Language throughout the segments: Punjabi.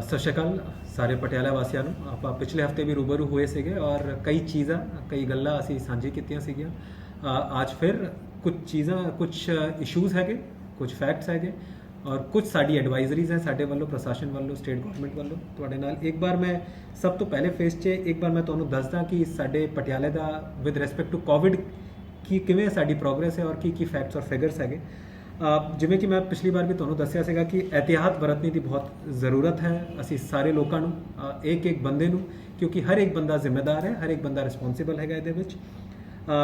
ਸਤਿ ਸ਼੍ਰੀ ਅਕਾਲ ਸਾਰੇ ਪਟਿਆਲਾ ਵਾਸੀਆਂ ਨੂੰ। ਆਪਾਂ ਪਿਛਲੇ ਹਫਤੇ ਵੀ ਰੂਬਰੂ ਹੋਏ ਸੀਗੇ ਔਰ ਕਈ ਚੀਜ਼ਾਂ ਕਈ ਗੱਲਾਂ ਅਸੀਂ ਸਾਂਝੀ ਕੀਤੀਆਂ ਸੀਗੀਆਂ। ਅੱਜ ਫਿਰ ਕੁਝ ਚੀਜ਼ਾਂ ਕੁਝ ਇਸ਼ੂਜ਼ ਹੈਗੇ, ਕੁਝ ਫੈਕਟਸ ਹੈਗੇ ਔਰ ਕੁਝ ਸਾਡੀ ਐਡਵਾਈਜ਼ਰੀਜ਼ ਹੈ ਸਾਡੇ ਵੱਲੋਂ, ਪ੍ਰਸ਼ਾਸਨ ਵੱਲੋਂ, ਸਟੇਟ ਗਵਰਨਮੈਂਟ ਵੱਲੋਂ ਤੁਹਾਡੇ ਨਾਲ। ਇੱਕ ਵਾਰ ਮੈਂ ਸਭ ਤੋਂ ਪਹਿਲੇ ਫੇਸ 'ਚ ਇੱਕ ਵਾਰ ਮੈਂ ਤੁਹਾਨੂੰ ਦੱਸਦਾ ਕਿ ਸਾਡੇ ਪਟਿਆਲੇ ਦਾ ਵਿਦ ਰਿਸਪੈਕਟ ਟੂ ਕੋਵਿਡ ਕੀ ਕਿਵੇਂ ਸਾਡੀ ਪ੍ਰੋਗਰੈਸ ਹੈ ਔਰ ਕੀ ਫੈਕਟਸ ਔਰ ਫਿਗਰਸ ਹੈਗੇ। ਜਿਵੇਂ ਕਿ ਮੈਂ ਪਿਛਲੀ ਵਾਰ ਵੀ ਤੁਹਾਨੂੰ ਦੱਸਿਆ ਸੀਗਾ ਕਿ ਇਹਤਿਆਤ ਵਰਤਣੀ ਦੀ ਬਹੁਤ ਜ਼ਰੂਰਤ ਹੈ ਅਸੀਂ ਸਾਰੇ ਲੋਕਾਂ ਨੂੰ, ਇੱਕ ਬੰਦੇ ਨੂੰ, ਕਿਉਂਕਿ ਹਰ ਇੱਕ ਬੰਦਾ ਜ਼ਿੰਮੇਦਾਰ ਹੈ, ਹਰ ਇੱਕ ਬੰਦਾ ਰਿਸਪੌਂਸਿਬਲ ਹੈਗਾ ਇਹਦੇ ਵਿੱਚ।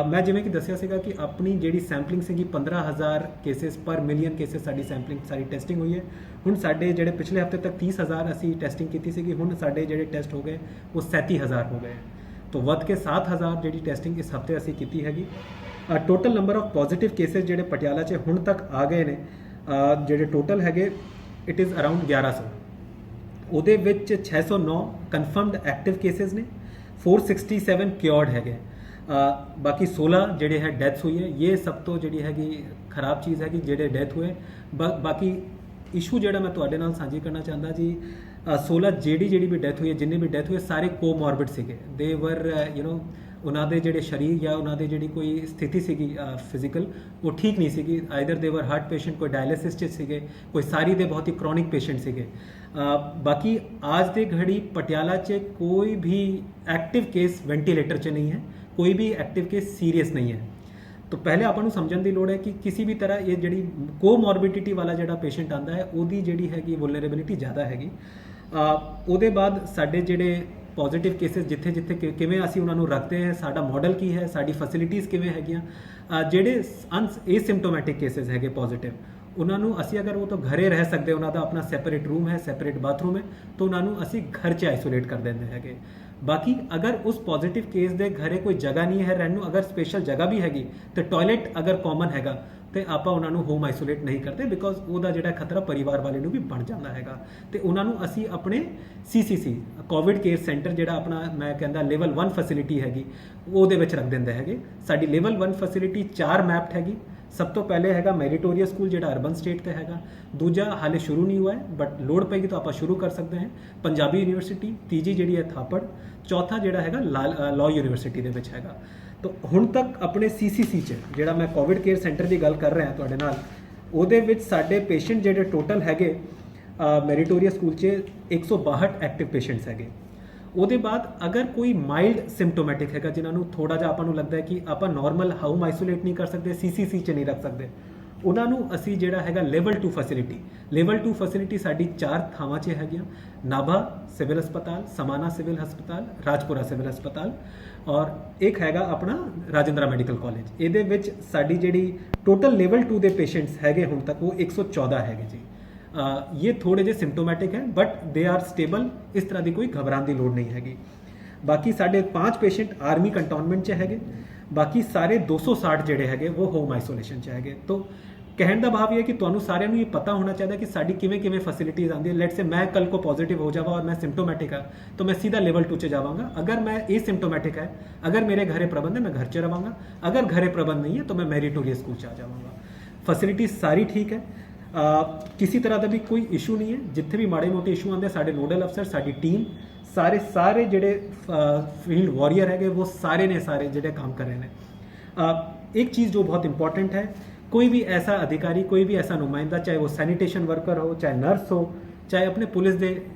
ਮੈਂ ਜਿਵੇਂ ਕਿ ਦੱਸਿਆ ਸੀਗਾ ਕਿ ਆਪਣੀ ਜਿਹੜੀ ਸੈਂਪਲਿੰਗ ਸੀਗੀ 15,000 ਕੇਸਿਸ ਪਰ ਮਿਲੀਅਨ ਕੇਸਿਸ ਸਾਡੀ ਸੈਂਪਲਿੰਗ ਸਾਰੀ ਟੈਸਟਿੰਗ ਹੋਈ ਹੈ। ਹੁਣ ਸਾਡੇ ਜਿਹੜੇ ਪਿਛਲੇ ਹਫਤੇ ਤੱਕ 30,000 ਅਸੀਂ ਟੈਸਟਿੰਗ ਕੀਤੀ ਸੀਗੀ, ਹੁਣ ਸਾਡੇ ਜਿਹੜੇ ਟੈਸਟ ਹੋ ਗਏ ਉਹ 37,000 ਹੋ ਗਏ। ਤੋਂ ਵੱਧ ਕੇ 7,000 ਜਿਹੜੀ ਟੈਸਟਿੰਗ ਇਸ ਹਫਤੇ ਅਸੀਂ ਕੀਤੀ ਹੈਗੀ। Total number of positive cases ਜਿਹੜੇ ਪਟਿਆਲਾ 'ਚ ਹੁਣ ਤੱਕ ਆ ਗਏ ਨੇ, ਜਿਹੜੇ ਟੋਟਲ ਹੈਗੇ ਇਟ ਇਜ਼ ਅਰਾਊਂਡ 1100। ਉਹਦੇ ਵਿੱਚ 609 ਕਨਫਰਮਡ ਐਕਟਿਵ ਕੇਸਿਸ ਨੇ, 467 ਕਿਉਰਡ ਹੈਗੇ। ਬਾਕੀ 16 ਜਿਹੜੇ ਹੈ ਡੈਥਸ ਹੋਈ ਹੈ। ਇਹ ਸਭ ਤੋਂ ਜਿਹੜੀ ਹੈਗੀ ਖਰਾਬ ਚੀਜ਼ ਹੈਗੀ ਜਿਹੜੇ ਡੈਥ ਹੋਏ। ਬਾਕੀ ਇਸ਼ੂ ਜਿਹੜਾ ਮੈਂ ਤੁਹਾਡੇ ਨਾਲ ਸਾਂਝੀ ਕਰਨਾ ਚਾਹੁੰਦਾ ਜੀ, 16 ਜਿਹੜੀ ਵੀ ਡੈਥ ਹੋਈ ਹੈ, ਜਿੰਨੇ ਵੀ ਡੈਥ ਹੋਏ ਸਾਰੇ ਕੋਮੋਰਬਿਡ ਸੀਗੇ। ਦੇ ਵਰ ਉਹਨਾਂ ਦੇ ਜਿਹੜੇ ਸਰੀਰ ਜਾਂ ਉਹਨਾਂ ਦੇ ਜਿਹੜੀ ਕੋਈ ਸਥਿਤੀ ਸੀਗੀ ਫਿਜ਼ੀਕਲ ਉਹ ਠੀਕ ਨਹੀਂ ਸੀਗੀ। ਆਈਦਰ ਦੇ ਵਰ ਹਾਰਟ ਪੇਸ਼ੈਂਟ, ਕੋਈ ਡਾਇਲਿਸਿਸ 'ਚ ਸੀਗੇ, ਕੋਈ ਸਾਰੀ ਦੇ ਬਹੁਤ ਹੀ ਕ੍ਰੋਨਿਕ ਪੇਸ਼ੈਂਟ ਸੀਗੇ। ਬਾਕੀ ਅੱਜ ਦੇ ਘੜੀ ਪਟਿਆਲਾ 'ਚ ਕੋਈ ਵੀ ਐਕਟਿਵ ਕੇਸ ਵੈਂਟੀਲੇਟਰ 'ਚ ਨਹੀਂ ਹੈ, ਕੋਈ ਵੀ ਐਕਟਿਵ ਕੇਸ ਸੀਰੀਅਸ ਨਹੀਂ ਹੈ। ਤਾਂ ਪਹਿਲੇ ਆਪਾਂ ਨੂੰ ਸਮਝਣ ਦੀ ਲੋੜ ਹੈ ਕਿ ਕਿਸੇ ਵੀ ਤਰ੍ਹਾਂ ਇਹ ਜਿਹੜੀ ਕੋਮੋਰਬਿਡਿਟੀ ਵਾਲਾ ਜਿਹੜਾ ਪੇਸ਼ੈਂਟ ਆਉਂਦਾ ਹੈ ਉਹਦੀ ਜਿਹੜੀ ਹੈਗੀ ਵੁਲਨਰੇਬਿਲਿਟੀ ਜ਼ਿਆਦਾ ਹੈਗੀ। ਉਹਦੇ ਬਾਅਦ ਸਾਡੇ ਜਿਹੜੇ ਪੋਜ਼ਿਟਿਵ ਕੇਸਿਸ ਜਿੱਥੇ ਕਿਵੇਂ ਅਸੀਂ ਉਹਨਾਂ ਨੂੰ ਰੱਖਦੇ ਹਾਂ, ਸਾਡਾ ਮਾਡਲ ਕੀ ਹੈ, ਸਾਡੀ ਫੈਸਿਲਿਟੀਜ਼ ਕਿਵੇਂ ਹੈਗੀਆਂ। ਜਿਹੜੇ ਏਸਿਮਟੋਮੈਟਿਕ ਕੇਸਿਸ ਹੈਗੇ ਪੋਜ਼ਿਟਿਵ, ਉਹਨਾਂ ਨੂੰ ਅਸੀਂ ਅਗਰ ਉਹ ਤਾਂ ਘਰੇ ਰਹਿ ਸਕਦੇ, ਉਹਨਾਂ ਦਾ ਆਪਣਾ ਸੈਪਰੇਟ ਰੂਮ ਹੈ, ਸੈਪਰੇਟ ਬਾਥਰੂਮ ਹੈ, ਤਾਂ ਉਹਨਾਂ ਨੂੰ ਅਸੀਂ ਘਰ 'ਚ ਆਈਸੋਲੇਟ ਕਰ ਦਿੰਦੇ ਹੈਗੇ। ਬਾਕੀ ਅਗਰ ਉਸ ਪੋਜ਼ਿਟਿਵ ਕੇਸ ਦੇ ਘਰੇ ਕੋਈ ਜਗ੍ਹਾ ਨਹੀਂ ਹੈ ਰਹਿਣ ਨੂੰ, ਅਗਰ ਸਪੈਸ਼ਲ ਜਗ੍ਹਾ ਵੀ ਹੈਗੀ ਤੇ ਟਾਇਲਟ ਅਗਰ ਕਾਮਨ ਹੈਗਾ ਤੇ ਆਪਾਂ ਉਹਨਾਂ ਨੂੰ ਹੋਮ ਆਈਸੋਲੇਟ ਨਹੀਂ ਕਰਦੇ, ਬਿਕੋਜ਼ ਉਹਦਾ ਜਿਹੜਾ ਖਤਰਾ ਪਰਿਵਾਰ ਵਾਲੇ ਨੂੰ ਵੀ ਬਣ ਜਾਂਦਾ ਹੈਗਾ। ਤੇ ਉਹਨਾਂ ਨੂੰ ਅਸੀਂ ਆਪਣੇ CCC ਕੋਵਿਡ ਕੇਅਰ ਸੈਂਟਰ ਜਿਹੜਾ ਆਪਣਾ ਮੈਂ ਕਹਿੰਦਾ ਲੈਵਲ 1 ਫੈਸਿਲਿਟੀ ਹੈਗੀ ਉਹਦੇ ਵਿੱਚ ਰੱਖ ਦਿੰਦੇ ਹੈਗੇ। ਸਾਡੀ ਲੈਵਲ 1 ਫੈਸਿਲਿਟੀ 4 ਮੈਪਡ ਹੈਗੀ। ਸਭ ਤੋਂ ਪਹਿਲੇ ਹੈਗਾ ਮੈਰੀਟੋਰੀਅਸ ਸਕੂਲ ਜਿਹੜਾ ਅਰਬਨ ਸਟੇਟ ਤੇ ਹੈਗਾ। ਦੂਜਾ ਹਾਲੇ ਸ਼ੁਰੂ ਨਹੀਂ ਹੋਇਆ ਹੈ ਬਟ ਲੋੜ ਪਏਗੀ ਤਾਂ ਆਪਾਂ ਸ਼ੁਰੂ ਕਰ ਸਕਦੇ ਹਾਂ, ਪੰਜਾਬੀ ਯੂਨੀਵਰਸਿਟੀ। ਤੀਜੀ ਜਿਹੜੀ ਹੈ ਥਾਪੜ। ਚੌਥਾ ਜਿਹੜਾ ਹੈਗਾ ਲਾਅ ਯੂਨੀਵਰਸਿਟੀ ਦੇ ਵਿੱਚ ਹੈਗਾ। ਤਾਂ ਹੁਣ ਤੱਕ ਆਪਣੇ CCC 'ਚ ਜਿਹੜਾ ਮੈਂ ਕੋਵਿਡ ਕੇਅਰ ਸੈਂਟਰ ਦੀ ਗੱਲ ਕਰ ਰਿਹਾ ਤੁਹਾਡੇ ਨਾਲ, ਉਹਦੇ ਵਿੱਚ ਸਾਡੇ ਪੇਸ਼ੈਂਟ ਜਿਹੜੇ ਟੋਟਲ ਹੈਗੇ ਮੈਰੀਟੋਰੀਅਸ ਸਕੂਲ 'ਚ 162 ਐਕਟਿਵ ਪੇਸ਼ੈਂਟਸ ਹੈਗੇ। ਉਹਦੇ ਬਾਅਦ ਅਗਰ ਕੋਈ ਮਾਈਲਡ ਸਿੰਪਟੋਮੈਟਿਕ ਹੈਗਾ ਜਿਨ੍ਹਾਂ ਨੂੰ ਥੋੜਾ ਜਿਹਾ ਆਪਾਂ ਨੂੰ ਲੱਗਦਾ ਹੈ ਕਿ ਆਪਾਂ ਨਾਰਮਲ ਹੋਮ ਆਈਸੋਲੇਟ ਨਹੀਂ ਕਰ ਸਕਦੇ, CCC 'ਚ ਨਹੀਂ ਰੱਖ ਸਕਦੇ, ਉਹਨਾਂ ਨੂੰ ਅਸੀਂ ਜਿਹੜਾ ਹੈਗਾ ਲੈਵਲ 2 ਫੈਸਿਲਿਟੀ। ਲੈਵਲ 2 ਫੈਸਿਲਿਟੀ ਸਾਡੀ 4 ਥਾਵਾਂ 'ਚ ਹੈਗੀਆਂ। ਨਾਭਾ ਸਿਵਲ ਹਸਪਤਾਲ, ਸਮਾਨਾ ਸਿਵਲ ਹਸਪਤਾਲ, ਰਾਜਪੁਰਾ ਸਿਵਲ ਹਸਪਤਾਲ ਔਰ ਇੱਕ ਹੈਗਾ ਆਪਣਾ ਰਾਜਿੰਦਰਾ ਮੈਡੀਕਲ ਕਾਲਜ। ਇਹਦੇ ਵਿੱਚ ਸਾਡੀ ਜਿਹੜੀ ਟੋਟਲ ਲੈਵਲ 2 ਦੇ ਪੇਸ਼ੈਂਟਸ ਹੈਗੇ ਹੁਣ ਤੱਕ ਉਹ 114 ਹੈਗੇ ਜੀ। ਇਹ ਥੋੜੇ ਜਿਹੇ ਸਿੰਪਟੋਮੈਟਿਕ ਹੈ ਬਟ ਦੇ ਆਰ ਸਟੇਬਲ, ਇਸ ਤਰ੍ਹਾਂ ਦੀ ਕੋਈ ਘਬਰਾਉਣ ਦੀ ਲੋੜ ਨਹੀਂ ਹੈਗੀ। ਬਾਕੀ ਸਾਡੇ 5 ਪੇਸ਼ੈਂਟ ਆਰਮੀ ਕੰਟੋਨਮੈਂਟ 'ਚ ਹੈਗੇ। ਬਾਕੀ ਸਾਰੇ 260 ਜਿਹੜੇ ਹੈਗੇ ਉਹ ਹੋਮ ਆਈਸੋਲੇਸ਼ਨ 'ਚ ਹੈਗੇ। ਤੋਂ ਕਹਿਣ ਦਾ ਭਾਵ ਇਹ ਹੈ ਕਿ ਤੁਹਾਨੂੰ ਸਾਰਿਆਂ ਨੂੰ ਇਹ ਪਤਾ ਹੋਣਾ ਚਾਹੀਦਾ ਕਿ ਸਾਡੀ ਕਿਵੇਂ ਫੈਸਿਲਿਟੀਜ਼ ਆਉਂਦੀ ਹੈ। ਲੈਟਸ ਸੇ ਮੈਂ ਕੱਲ को पॉजिटिव हो जावा और मैं सिम्टोमेटिक है तो मैं सीधा लेवल 2 च जावांगा। अगर मैं एसिम्टोमेटिक है, अगर मेरे घरे प्रबंध है, मैं घर च रवांगा। अगर घरे प्रबंध नहीं है तो मैं मैरिटोरियस स्कूल च आ जावांगा। फैसिलिटीज सारी ठीक है, किसी तरह का भी कोई इशू नहीं है। जिथे भी माड़े मोटे इशू आते साढ़े नोडल अफसर, साड़ी टीम, सारे ਜਿਹੜੇ फील्ड वॉरियर है वो सारे ने सारे ਜਿਹੜੇ काम कर रहे हैं। एक चीज़ जो बहुत इंपॉर्टेंट है, कोई भी ऐसा अधिकारी, कोई भी ऐसा नुमाइंदा, चाहे वो सैनिटेशन वर्कर हो, चाहे नर्स हो, चाहे अपने पुलिस दे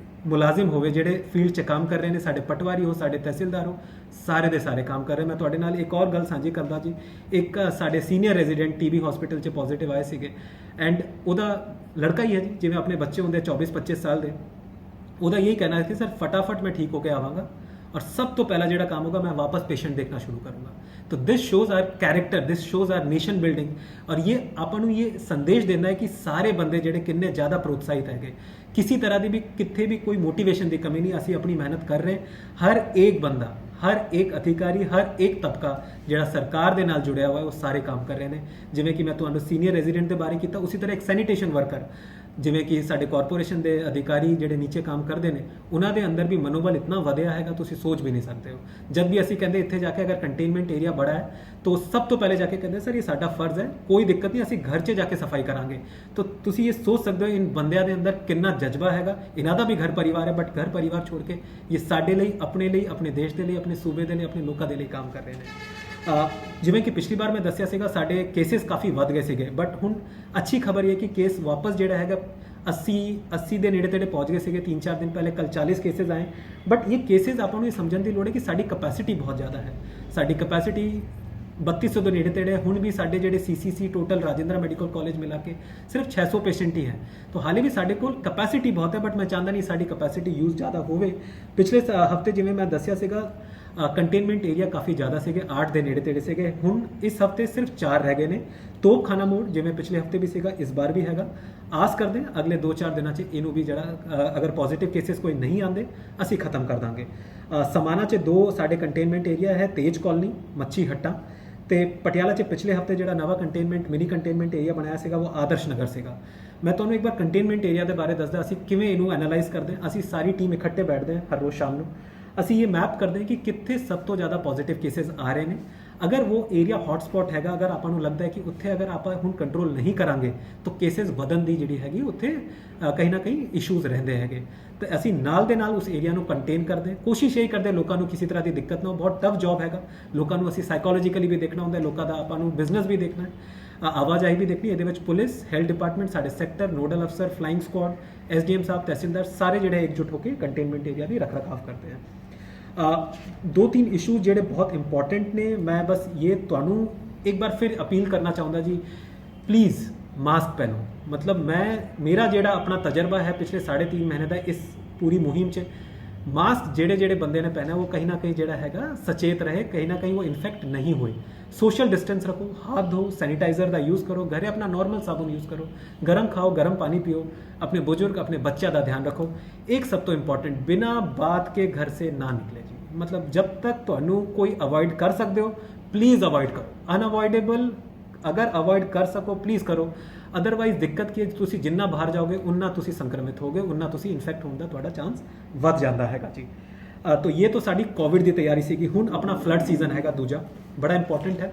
मुलाजिम होवे ਜਿਹੜੇ फील्ड 'ਚ काम कर रहे हैं, ਸਾਡੇ ਪਟਵਾਰੀ ਹੋ, ਸਾਡੇ ਤਹਿਸੀਲਦਾਰ ਹੋ, ਸਾਰੇ ਦੇ ਸਾਰੇ काम कर रहे हैं। मैं ਤੁਹਾਡੇ ਨਾਲ ਇੱਕ ਹੋਰ ਗੱਲ ਸਾਂਝੀ ਕਰਦਾ ਜੀ। ਇੱਕ ਸਾਡੇ ਸੀਨੀਅਰ ਰੈਜ਼ੀਡੈਂਟ TB ਹਸਪੀਟਲ 'ਚ ਪੋਜ਼ਿਟਿਵ ਆਏ ਸੀਗੇ ਐਂਡ ਉਹਦਾ ਲੜਕਾ ਹੀ ਹੈ ਜੀ, ਜਿਵੇਂ ਆਪਣੇ ਬੱਚੇ ਹੁੰਦੇ 24-25 ਸਾਲ ਦੇ। ਉਹਦਾ यही कहना है कि सर फटाफट मैं ठीक होकर आवांगा और सब तो पहला ਜਿਹੜਾ काम होगा मैं वापस पेशेंट देखना शुरू करूँगा। तो this shows our character, this shows our nation building. और ये ਆਪਾਂ ਨੂੰ ये संदेश देना है कि सारे ਬੰਦੇ ਜਿਹੜੇ ਕਿੰਨੇ ਜ਼ਿਆਦਾ ਪ੍ਰੋਤਸਾਹਿਤ ਹੈਗੇ। किसी तरह ਦੀ ਵੀ ਕਿੱਥੇ ਵੀ ਕੋਈ ਮੋਟੀਵੇਸ਼ਨ ਦੀ ਕਮੀ ਨਹੀਂ। ਅਸੀਂ ਆਪਣੀ ਮਿਹਨਤ ਕਰ ਰਹੇ। ਹਰ ਇੱਕ ਬੰਦਾ, ਹਰ ਇੱਕ ਅਧਿਕਾਰੀ, ਹਰ ਇੱਕ ਤਬਕਾ ਜਿਹੜਾ ਸਰਕਾਰ ਦੇ ਨਾਲ ਜੁੜਿਆ ਹੋਇਆ ਹੈ ਉਹ ਸਾਰੇ ਕੰਮ ਕਰ ਰਹੇ ਨੇ। ਜਿਵੇਂ ਕਿ ਮੈਂ ਤੁਹਾਨੂੰ ਸੀਨੀਅਰ ਰੈਜ਼ੀਡੈਂਟ ਦੇ ਬਾਰੇ ਕੀਤਾ, ਉਸੇ ਤਰ੍ਹਾਂ ਇੱਕ ਸੈਨੀਟੇਸ਼ਨ ਵਰਕਰ ਜਿਵੇਂ ਕਿ ਸਾਡੇ ਕਾਰਪੋਰੇਸ਼ਨ ਦੇ ਅਧਿਕਾਰੀ ਜਿਹੜੇ ਨੀਚੇ ਕੰਮ ਕਰਦੇ ਨੇ ਉਹਨਾਂ ਦੇ ਅੰਦਰ ਵੀ ਮਨੋਬਲ ਇਤਨਾ ਵਧਿਆ ਹੈਗਾ, ਤੁਸੀਂ ਸੋਚ ਵੀ ਨਹੀਂ ਸਕਦੇ ਹੋ। ਜਦ ਵੀ ਅਸੀਂ ਕਹਿੰਦੇ ਇੱਥੇ ਜਾ ਕੇ ਅਗਰ ਕੰਟੇਨਮੈਂਟ ਏਰੀਆ ਬੜਾ ਹੈ ਤਾਂ ਸਭ ਤੋਂ ਪਹਿਲੇ ਜਾ ਕੇ ਕਹਿੰਦੇ ਸਰ ਇਹ ਸਾਡਾ ਫਰਜ਼ ਹੈ, ਕੋਈ ਦਿੱਕਤ ਨਹੀਂ, ਅਸੀਂ ਘਰ 'ਚ ਜਾ ਕੇ ਸਫਾਈ ਕਰਾਂਗੇ। ਤਾਂ ਤੁਸੀਂ ਇਹ ਸੋਚ ਸਕਦੇ ਹੋ ਇਨ ਬੰਦਿਆਂ ਦੇ ਅੰਦਰ ਕਿੰਨਾ ਜਜ਼ਬਾ ਹੈਗਾ। ਇਹਨਾਂ ਦਾ ਵੀ ਘਰ ਪਰਿਵਾਰ ਹੈ, ਬਟ ਘਰ ਪਰਿਵਾਰ ਛੋੜ ਕੇ ਇਹ ਸਾਡੇ ਲਈ, ਆਪਣੇ ਦੇਸ਼ ਦੇ ਲਈ, ਆਪਣੇ ਸੂਬੇ ਦੇ ਲਈ, ਆਪਣੇ ਲੋਕਾਂ ਦੇ ਲਈ ਕੰਮ ਕਰ ਰਹੇ ਨੇ। ਜਿਵੇਂ ਕਿ ਪਿਛਲੀ ਵਾਰ ਮੈਂ ਦੱਸਿਆ ਸੀਗਾ ਸਾਡੇ ਕੇਸਿਸ ਕਾਫੀ ਵੱਧ ਗਏ ਸੀਗੇ, ਬਟ ਹੁਣ ਅੱਛੀ ਖਬਰ ਇਹ ਕਿ ਕੇਸ ਵਾਪਸ ਜਿਹੜਾ ਹੈਗਾ 80 ਦੇ ਨੇੜੇ ਤੇੜੇ ਪਹੁੰਚ ਗਏ ਸੀਗੇ 3-4 ਦਿਨ ਪਹਿਲੇ। ਕੱਲ 40 ਕੇਸਿਸ ਆਏ, ਬਟ ਇਹ ਕੇਸਿਸ ਆਪਾਂ ਨੂੰ ਇਹ ਸਮਝਣ ਦੀ ਲੋੜ ਹੈ ਕਿ ਸਾਡੀ ਕਪੈਸਿਟੀ ਬਹੁਤ ਜ਼ਿਆਦਾ ਹੈ। ਸਾਡੀ ਕਪੈਸਿਟੀ 3200 ਦੇ ਨੇੜੇ ਤੇੜੇ। ਹੁਣ ਵੀ ਸਾਡੇ ਜਿਹੜੇ CCC total Rajindra medical college ਮਿਲਾ ਕੇ ਸਿਰਫ 600 ਪੇਸ਼ੈਂਟ ਹੀ ਹੈ, ਤਾਂ ਹਾਲੇ ਵੀ ਸਾਡੇ ਕੋਲ ਕਪੈਸਿਟੀ ਬਹੁਤ ਹੈ, ਬਟ ਮੈਂ ਚਾਹੁੰਦਾ ਨਹੀਂ ਸਾਡੀ ਕਪੈਸਿਟੀ ਯੂਜ਼ ਜ਼ਿਆਦਾ ਹੋਵੇ। ਪਿਛਲੇ ਹਫਤੇ ਜਿਵੇਂ ਮੈਂ ਦੱਸਿਆ ਸੀਗਾ ਕੰਟੇਨਮੈਂਟ ਏਰੀਆ ਕਾਫੀ ਜ਼ਿਆਦਾ ਸੀਗੇ, 8 ਦੇ ਨੇੜੇ ਤੇੜੇ ਸੀਗੇ। ਹੁਣ ਇਸ ਹਫਤੇ ਸਿਰਫ 4 ਰਹਿ ਗਏ ਨੇ। ਤੋਪਖਾਨਾ ਮੋੜ ਜਿਵੇਂ ਪਿਛਲੇ ਹਫਤੇ ਵੀ ਸੀਗਾ, ਇਸ ਵਾਰ ਵੀ ਹੈਗਾ। ਆਸ ਕਰਦੇ ਹਾਂ ਅਗਲੇ 2-4 ਦਿਨਾਂ 'ਚ ਇਹਨੂੰ ਵੀ ਜਿਹੜਾ ਅਗਰ ਪੋਜ਼ਿਟਿਵ ਕੇਸਿਸ ਕੋਈ ਨਹੀਂ ਆਉਂਦੇ ਅਸੀਂ ਖਤਮ ਕਰ ਦਾਂਗੇ। ਸਮਾਣਾ 'ਚ 2 ਸਾਡੇ ਕੰਟੇਨਮੈਂਟ ਏਰੀਆ ਹੈ, ਤੇਜ ਕਾਲੋਨੀ, ਮੱਛੀ ਹੱਟਾ, ਤੇ ਪਟਿਆਲਾ 'ਚ ਪਿਛਲੇ ਹਫਤੇ ਜਿਹੜਾ ਨਵਾਂ ਮਿਨੀ ਕੰਟੇਨਮੈਂਟ ਏਰੀਆ ਬਣਾਇਆ ਸੀਗਾ ਉਹ ਆਦਰਸ਼ ਨਗਰ ਸੀਗਾ। ਮੈਂ ਤੁਹਾਨੂੰ ਇੱਕ ਵਾਰ ਕੰਟੇਨਮੈਂਟ ਏਰੀਆ ਦੇ ਬਾਰੇ ਦੱਸਦਾ, ਅਸੀਂ ਕਿਵੇਂ ਇਹਨੂੰ ਐਨਾਲਾਈਜ਼ ਕਰਦੇ ਹਾਂ। ਅਸੀਂ ਸਾਰੀ ਟੀਮ ਇਕੱਠੇ ਬੈਠਦੇ ਹਾਂ ਹਰ ਰੋਜ਼ ਸ਼ਾਮ ਨੂੰ, ਅਸੀਂ ਇਹ ਮੈਪ ਕਰਦੇ ਹਾਂ ਕਿ ਕਿੱਥੇ ਸਭ ਤੋਂ ਜ਼ਿਆਦਾ ਪੋਜ਼ਿਟਿਵ ਕੇਸਿਸ ਆ ਰਹੇ ਨੇ। ਅਗਰ ਉਹ ਏਰੀਆ ਹੌਟਸਪੌਟ ਹੈਗਾ, ਅਗਰ ਆਪਾਂ ਨੂੰ ਲੱਗਦਾ ਹੈ ਕਿ ਉੱਥੇ ਅਗਰ ਆਪਾਂ ਹੁਣ ਕੰਟਰੋਲ ਨਹੀਂ ਕਰਾਂਗੇ ਤਾਂ ਕੇਸਿਸ ਵਧਣ ਦੀ ਜਿਹੜੀ ਹੈਗੀ ਉੱਥੇ ਕहीं ਨਾ ਕहीं ਇਸ਼ੂਜ਼ ਰਹਿੰਦੇ ਹੈਗੇ, ਤੇ ਅਸੀਂ ਨਾਲ ਦੇ ਨਾਲ ਉਸ ਏਰੀਆ ਨੂੰ ਕੰਟੇਨ ਕਰਦੇ, ਕੋਸ਼ਿਸ਼ ਇਹ ਕਰਦੇ ਲੋਕਾਂ ਨੂੰ ਕਿਸੇ ਤਰ੍ਹਾਂ ਦੀ ਦਿੱਕਤ ਨਾ ਹੋ। ਬਹੁਤ ਟਫ ਜੌਬ ਹੈਗਾ, ਲੋਕਾਂ ਨੂੰ ਅਸੀਂ ਸਾਈਕੋਲੋਜੀਕਲੀ ਵੀ ਦੇਖਣਾ ਹੁੰਦਾ, ਲੋਕਾਂ ਦਾ ਆਪਾਂ ਨੂੰ ਬਿਜ਼ਨਸ ਵੀ ਦੇਖਣਾ ਹੈ, ਆਵਾਜਾਈ ਵੀ ਦੇਖਣੀ। ਇਹਦੇ ਵਿੱਚ ਪੁਲਿਸ, ਹੈਲਥ ਡਿਪਾਰਟਮੈਂਟ, ਸਾਡੇ ਸੈਕਟਰ ਨੋਡਲ ਅਫਸਰ, ਫਲਾਈਂਗ ਸਕੁਆਡ, SDM ਸਾਹਿਬ, ਤਹਿਸੀਲਦਾਰ ਸਾਰੇ ਜਿਹੜੇ ਇਕਜੁੱਟ ਹੋ ਕੇ ਕੰਟੇਨਮੈਂਟ ਏਰੀਆ ਦੀ ਰੱਖ ਰਖਾਵ ਕਰਦੇ हैं। 2-3 ਇਸ਼ੂ ਜਿਹੜੇ ਬਹੁਤ ਇੰਪੋਰਟੈਂਟ ਨੇ, ਮੈਂ ਬਸ ਇਹ ਤੁਹਾਨੂੰ ਇੱਕ ਵਾਰ ਫਿਰ ਅਪੀਲ ਕਰਨਾ ਚਾਹੁੰਦਾ ਜੀ, ਪਲੀਜ਼ ਮਾਸਕ ਪਹਿਨੋ। मतलब मेरा ਜਿਹੜਾ ਆਪਣਾ ਤਜਰਬਾ ਹੈ ਪਿਛਲੇ 3.5 ਮਹੀਨੇ ਦਾ ਇਸ ਪੂਰੀ ਮੁਹਿੰਮ 'ਚ, ਮਾਸਕ ਜਿਹੜੇ ਬੰਦੇ ਨੇ ਪਹਿਨਾ ਉਹ कहीं ना कहीं ਜਿਹੜਾ ਹੈਗਾ सचेत रहे, कहीं ना कहीं वो इन्फेक्ट नहीं होए। सोशल डिस्टेंस रखो, हाथ धो, सैनिटाइजर का यूज़ करो, घरे अपना नॉर्मल साबुन यूज़ करो, गर्म खाओ, गर्म पानी पियो, अपने बुजुर्ग अपने बच्चा का ध्यान रखो। एक सब तो इंपॉर्टेंट, बिना बात के घर से ना निकले जी। मतलब जब तक तुहानू कोई अवॉइड कर सकते हो प्लीज़ अवॉइड करो, अनअवॉइडेबल अगर अवॉइड कर सको प्लीज़ करो। अदरवाइज दिक्कत की तुसी जिन्ना बाहर जाओगे उन्ना तुसी संक्रमित होगे, उन्ना तुसी इन्फेक्ट होने का तुहाडा चांस वध जाता हैगा जी। तो ये तो साड़ी कोविड की तैयारी सीगी। हुण अपना फ्लड सीजन हैगा दूजा, बड़ा इंपॉर्टेंट है।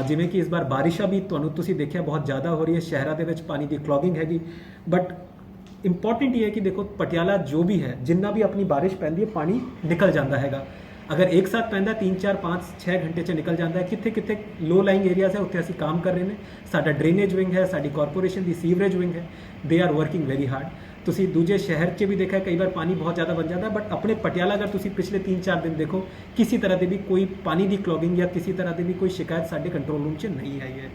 जिवें कि इस बार बारिशा भी तुहानू तुसी देखिया बहुत ज़्यादा हो रही है, शहरों के विच पानी की क्लॉगिंग हैगी। बट इंपॉर्टेंट ये है कि देखो पटियाला जो भी है जिन्ना भी अपनी बारिश पैंदी है पानी निकल जाता हैगा। अगर एक साथ पैंदा 3, 4, 5, 6 घंटे च निकल जाता है। कित्थे कित्थे लो लाइंग एरियाज है उत्थे असीं काम कर रहे हैं। साडा ड्रेनेज विंग है, साडी कॉरपोरेशन की सीवरेज विंग है, they are working very hard. तुसी दूजे शहर च भी देखा कई बार पानी बहुत ज़्यादा बन जाता है, बट अपने पटियाला अगर तुसी पिछले 3-4 दिन देखो किसी तरह की भी कोई पानी की क्लॉगिंग या किसी तरह की भी कोई शिकायत साडे कंट्रोल रूम च नहीं आई है।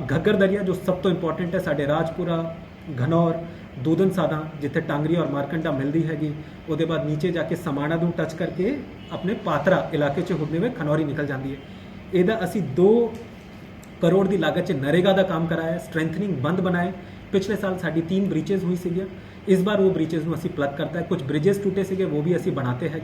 घग्गर दरिया जो सब तो इंपॉर्टेंट है, साडे राजपुरा, घनौर, दूधन साधा जिथे टांगरी और मारकंडा मिलती हैगी, उसके बाद नीचे जाके समाणा नूं टच करके अपने पात्रा इलाके च होंदे हुए खनौरी निकल जाती है। ਇਹਦਾ ਅਸੀਂ 2 करोड़ की लागत च नरेगा का काम कराया, स्ट्रेंथनिंग बंद बनाए। पिछले साल साड़ी 3 ब्रीचेज हुई सी, इस बार वो ब्रीचेज में असी प्लग करता है। कुछ ब्रिजेस टूटे से वो भी असी बनाते हैं।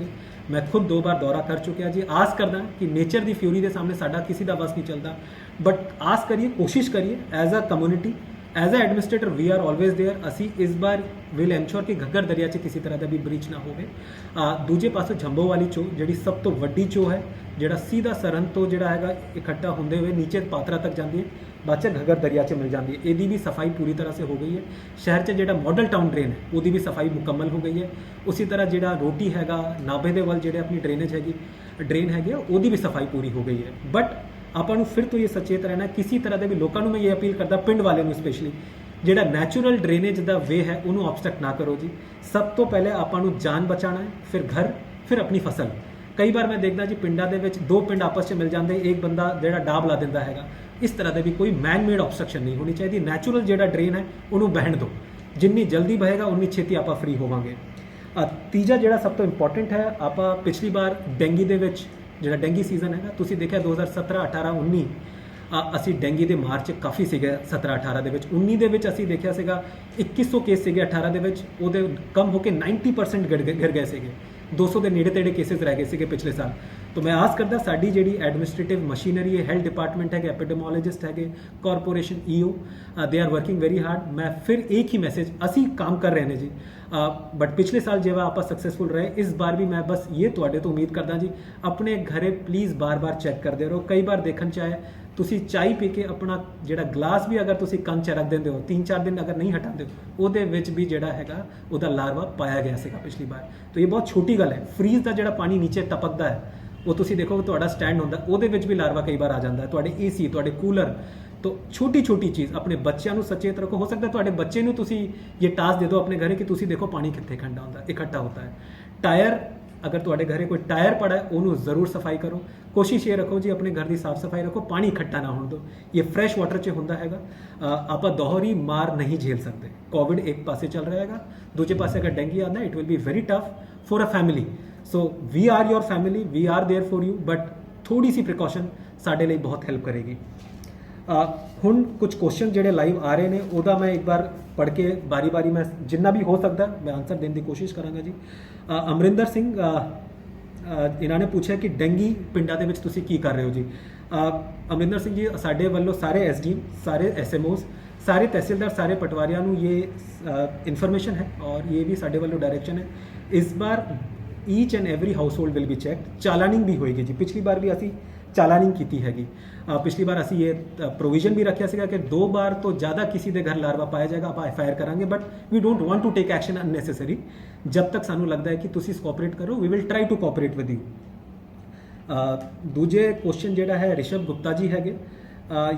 मैं खुद 2 बार दौरा कर चुकिया जी। आस करदा कि नेचर की फ्यूरी के सामने साडा किसी का बस नहीं चलता, बट आस करिए, कोशिश करिए as a community, as a administrator we are always there. असी इस बार विल एंश्योर कि घग्गर दरिया च किसी तरह का भी ब्रीच ना हो। दूजे पासों जंबो वाली चो जी सब तो वड्डी चो है, जोड़ा सीधा सरहद तो जोड़ा है इकट्ठा होंदे हुए नीचे पात्रा तक जाती है, बाद च घग्गर दरिया च मिल जाती है। यदी भी सफाई पूरी तरह से हो गई है। शहर च जो मॉडल टाउन ड्रेन है वो भी सफाई मुकम्मल हो गई है। उसी तरह जो रोटी हैगा नाभे के वाल जो अपनी ड्रेनेज हैगी ड्रेन हैगी वो भी सफाई पूरी हो गई है। बट आपां फिर तो ये सचेत रहना, किसी तरह के भी लोगों को मैं ये अपील करता, पिंड वाले में स्पेशली ਜਿਹੜਾ ਨੈਚੁਰਲ ਡਰੇनेज ਦਾ ਵੇ ਹੈ ਉਹਨੂੰ ਆਬਸਟਰਕਟ ਨਾ ਕਰੋ ਜੀ। ਸਭ ਤੋਂ ਪਹਿਲੇ ਆਪਾਂ ਨੂੰ ਜਾਨ ਬਚਾਣਾ ਹੈ, ਫਿਰ ਘਰ, ਫਿਰ ਆਪਣੀ ਫਸਲ। ਕਈ ਵਾਰ ਮੈਂ ਦੇਖਦਾ ਜੀ ਪਿੰਡਾਂ ਦੇ ਵਿੱਚ 2 ਪਿੰਡ ਆਪਸ 'ਚ ਮਿਲ ਜਾਂਦੇ, ਇੱਕ ਬੰਦਾ ਜਿਹੜਾ ਡਾਬ ਲਾ ਦਿੰਦਾ ਹੈਗਾ। ਇਸ ਤਰ੍ਹਾਂ ਦੇ ਵੀ ਕੋਈ ਮੈਨ ਮੇਡ ਆਬਸਟਰਕਸ਼ਨ ਨਹੀਂ ਹੋਣੀ ਚਾਹੀਦੀ। ਨੈਚੁਰਲ ਜਿਹੜਾ ਡਰੇਨ ਹੈ ਉਹਨੂੰ ਬਹਿਣ ਦਿਓ, ਜਿੰਨੀ ਜਲਦੀ ਬਹੇਗਾ ਉਨੀ ਛੇਤੀ ਆਪਾਂ ਫ੍ਰੀ ਹੋਵਾਂਗੇ। ਤੀਜਾ ਜਿਹੜਾ ਸਭ ਤੋਂ ਇੰਪੋਰਟੈਂਟ ਹੈ, ਆਪਾਂ ਪਿਛਲੀ ਵਾਰ ਡੈਂਗੀ ਦੇ ਵਿੱਚ ਜਿਹੜਾ ਡੈਂਗੀ ਸੀਜ਼ਨ ਹੈਗਾ ਤੁਸੀਂ ਦੇਖਿਆ 2017, 18, 19 ਅਸੀਂ ਡੈਂਗੀ ਦੇ ਮਾਰ 'ਚ ਕਾਫੀ ਸੀਗੇ। 17, 18 ਦੇ ਵਿੱਚ, 19 ਦੇ ਵਿੱਚ ਅਸੀਂ ਦੇਖਿਆ ਸੀਗਾ 2100 ਕੇਸ ਸੀਗੇ। 18 ਦੇ ਵਿੱਚ ਉਹਦੇ ਕਮ ਹੋ ਕੇ 90% ਗਿਰ ਗਏ ਸੀਗੇ। 200 ਦੇ ਨੇੜੇ ਤੇੜੇ ਕੇਸਿਸ ਰਹਿ ਗਏ ਸੀਗੇ ਪਿਛਲੇ ਸਾਲ। तो मैं आस करदा साडी ਜਿਹੜੀ ਐਡਮਿਨਿਸਟ੍ਰੇਟਿਵ ਮਸ਼ੀਨਰੀ ਹੈ, ਹੈਲਥ ਡਿਪਾਰਟਮੈਂਟ ਹੈਗੇ, ਐਪੀਡੈਮੋਲੋजिस्ट ਹੈਗੇ, corporation ਈਓ, they are working very hard. ਮੈਂ ਫਿਰ ਇੱਕ ਹੀ ਮੈਸੇਜ, ਅਸੀਂ ਕੰਮ ਕਰ ਰਹੇ ਨੇ ਜੀ, ਬਟ ਪਿਛਲੇ ਸਾਲ ਜਿਵੇਂ ਆਪਾਂ ਸਕਸੈਸਫੁਲ ਰਹੇ, ਇਸ ਬਾਰ ਵੀ ਮੈਂ ਬਸ ਇਹ ਤੁਹਾਡੇ ਤੋਂ ਉਮੀਦ ਕਰਦਾ ਜੀ, ਆਪਣੇ ਘਰੇ ਪਲੀਜ਼ ਬਾਰ-ਬਾਰ ਚੈੱਕ ਕਰਦੇ ਰਹੋ। ਕਈ ਵਾਰ ਦੇਖਣ ਚ ਆਇਆ ਤੁਸੀਂ ਚਾਹ ਪੀ ਕੇ ਆਪਣਾ ਜਿਹੜਾ ਗਲਾਸ ਵੀ ਅਗਰ ਤੁਸੀਂ ਕੰਨ 'ਚ ਰੱਖ ਦਿੰਦੇ ਹੋ, 3-4 ਦਿਨ ਅਗਰ ਨਹੀਂ ਹਟਾਉਂਦੇ ਹੋ, ਉਹਦੇ ਵਿੱਚ ਵੀ ਜਿਹੜਾ ਹੈਗਾ ਉਹਦਾ ਲਾਰਵਾ ਪਾਇਆ ਗਿਆ ਸੀਗਾ ਪਿਛਲੀ ਵਾਰ। ਤਾਂ ਇਹ ਬਹੁਤ ਛੋਟੀ ਗੱਲ ਹੈ। ਫਰੀਜ਼ ਦਾ ਜਿਹੜਾ ਪਾਣੀ ਨੀਚੇ ਟਪਕਦਾ ਹੈ, ਉਹ ਤੁਸੀਂ ਦੇਖੋ ਤੁਹਾਡਾ ਸਟੈਂਡ ਹੁੰਦਾ, ਉਹਦੇ ਵਿੱਚ ਵੀ ਲਾਰਵਾ ਕਈ ਵਾਰ ਆ ਜਾਂਦਾ ਹੈ। ਤੁਹਾਡੇ ਏਸੀ, ਤੁਹਾਡੇ ਕੂਲਰ, तो छोटी छोटी चीज़ अपने बच्चों को सचेत रखो। हो सकता है ਤੁਹਾਡੇ ਬੱਚੇ ਨੂੰ ਤੁਸੀਂ ये टास्क दे दो अपने घरे कि ਤੁਸੀਂ देखो पानी कितने ठंडा होता है, इकट्ठा होता है। टायर, अगर ਤੁਹਾਡੇ घरे कोई टायर पड़ा है ਉਹਨੂੰ ਜ਼ਰੂਰ ਸਫਾਈ ਕਰੋ। कोशिश ये रखो जी अपने घर की साफ सफाई रखो, पानी इकट्ठा ना होने दो। ये फ्रैश वाटर च होंदा हैगा। आप दोहरी मार नहीं झेल सकते। कोविड एक पासे चल रहा हैगा, दूजे पासे अगर डेंगू आता है, it will be very tough for a family. So we are your family, we are there for you, but थोड़ी सी प्रिकॉशन साढ़े लिए बहुत हेल्प करेगी। ਹੁਣ ਕੁਝ ਕੁਐਸਚਨ ਜਿਹੜੇ ਲਾਈਵ ਆ ਰਹੇ ਨੇ, ਉਹਦਾ ਮੈਂ ਇੱਕ ਵਾਰ ਪੜ੍ਹ ਕੇ ਬਾਰੀ ਮੈਂ ਜਿੰਨਾ ਵੀ ਹੋ ਸਕਦਾ ਮੈਂ ਆਨਸਰ ਦੇਣ ਦੀ ਕੋਸ਼ਿਸ਼ ਕਰਾਂਗਾ ਜੀ। ਅਮਰਿੰਦਰ ਸਿੰਘ ਇਹਨਾਂ ਨੇ ਪੁੱਛਿਆ ਕਿ ਡੈਂਗੀ ਪਿੰਡਾਂ ਦੇ ਵਿੱਚ ਤੁਸੀਂ ਕੀ ਕਰ ਰਹੇ ਹੋ ਜੀ। ਅਮਰਿੰਦਰ ਸਿੰਘ ਜੀ, ਸਾਡੇ ਵੱਲੋਂ ਸਾਰੇ ਐਸਡੀਐਮ, ਸਾਰੇ ਐਸਐਮਓਜ਼, ਸਾਰੇ ਤਹਿਸੀਲਦਾਰ, ਸਾਰੇ ਪਟਵਾਰੀਆਂ ਨੂੰ ਇਹ ਇਨਫੋਰਮੇਸ਼ਨ ਹੈ ਔਰ ਇਹ ਵੀ ਸਾਡੇ ਵੱਲੋਂ ਡਾਇਰੈਕਸ਼ਨ ਹੈ। ਇਸ ਬਾਰ each and every household will be checked. ਚਾਲਾਨਿੰਗ ਵੀ ਹੋਏਗੀ ਜੀ। ਪਿਛਲੀ ਵਾਰ ਵੀ ਅਸੀਂ ਚਾਲਾਨਿੰਗ ਕੀਤੀ ਹੈਗੀ। ਪਿਛਲੀ ਵਾਰ ਅਸੀਂ ਇਹ ਪ੍ਰੋਵੀਜ਼ਨ ਵੀ ਰੱਖਿਆ ਸੀਗਾ ਕਿ 2 ਵਾਰ ਤੋਂ ਜ਼ਿਆਦਾ ਕਿਸੇ ਦੇ ਘਰ ਲਾਰਵਾ ਪਾਇਆ ਜਾਏਗਾ ਆਪਾਂ ਐਫਆਈਆਰ ਕਰਾਂਗੇ, but we don't want to take action unnecessary. ਜਦ ਤੱਕ ਸਾਨੂੰ ਲੱਗਦਾ ਹੈ ਕਿ ਤੁਸੀਂ ਕੋਆਪਰੇਟ ਕਰੋ, we will try to cooperate with you. ਦੂਜੇ ਕੁਐਸਚਨ ਜਿਹੜਾ ਹੈ ਰਿਸ਼ਭ ਗੁਪਤਾ ਜੀ ਹੈਗੇ,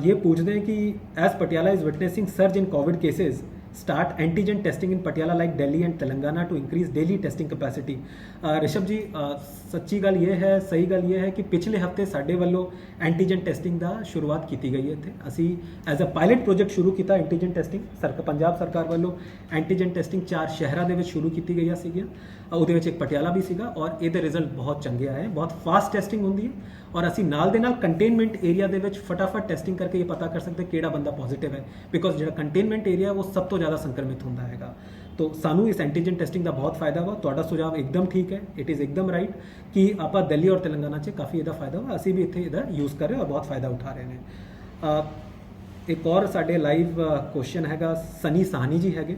ਇਹ ਪੁੱਛਦੇ हैं कि as Patiala is witnessing surge in covid cases, start antigen testing in Patiala like Delhi and Telangana to increase daily testing capacity. Rishabh ji, सच्ची गल ये है, सही गल ये है कि पिछले हफ्ते साडे वालों एंटीजन टेस्टिंग का शुरुआत की गई है। इत्थे असी एज अ पायलट प्रोजेक्ट शुरू किया एंटीजन टेस्टिंग। पंजाब सरकार वालों एंटीजन टेस्टिंग 4 शहरों के शुरू की गई सीगी। ਉਹਦੇ ਵਿੱਚ ਇੱਕ ਪਟਿਆਲਾ ਵੀ ਸੀਗਾ ਔਰ ਇਹਦੇ ਰਿਜ਼ਲਟ ਬਹੁਤ ਚੰਗੇ ਆਏ। ਬਹੁਤ ਫਾਸਟ ਟੈਸਟਿੰਗ ਹੁੰਦੀ ਹੈ ਔਰ ਅਸੀਂ ਨਾਲ ਦੇ ਨਾਲ ਕੰਟੇਨਮੈਂਟ ਏਰੀਆ ਦੇ ਵਿੱਚ ਫਟਾਫਟ ਟੈਸਟਿੰਗ ਕਰਕੇ ਇਹ ਪਤਾ ਕਰ ਸਕਦੇ ਕਿਹੜਾ ਬੰਦਾ ਪੋਜ਼ਿਟਿਵ ਹੈ, ਬਿਕੋਜ਼ ਜਿਹੜਾ ਕੰਟੇਨਮੈਂਟ ਏਰੀਆ ਉਹ ਸਭ ਤੋਂ ਜ਼ਿਆਦਾ ਸੰਕਰਮਿਤ ਹੁੰਦਾ ਹੈਗਾ। तो सानू इस एंटीजन टेस्टिंग का बहुत फायदा हुआ। तुहाडा सुझाव एकदम ठीक है, इट इज़ एकदम राइट कि आप दिल्ली और तेलंगाना से काफ़ी ਇਹਦਾ फायदा हुआ। असी भी इत्थे ਇਹਦਾ यूज़ कर रहे और बहुत फायदा उठा रहे हैं। एक और साडे लाइव क्वेश्चन हैगा सनी साहनी जी हैगे।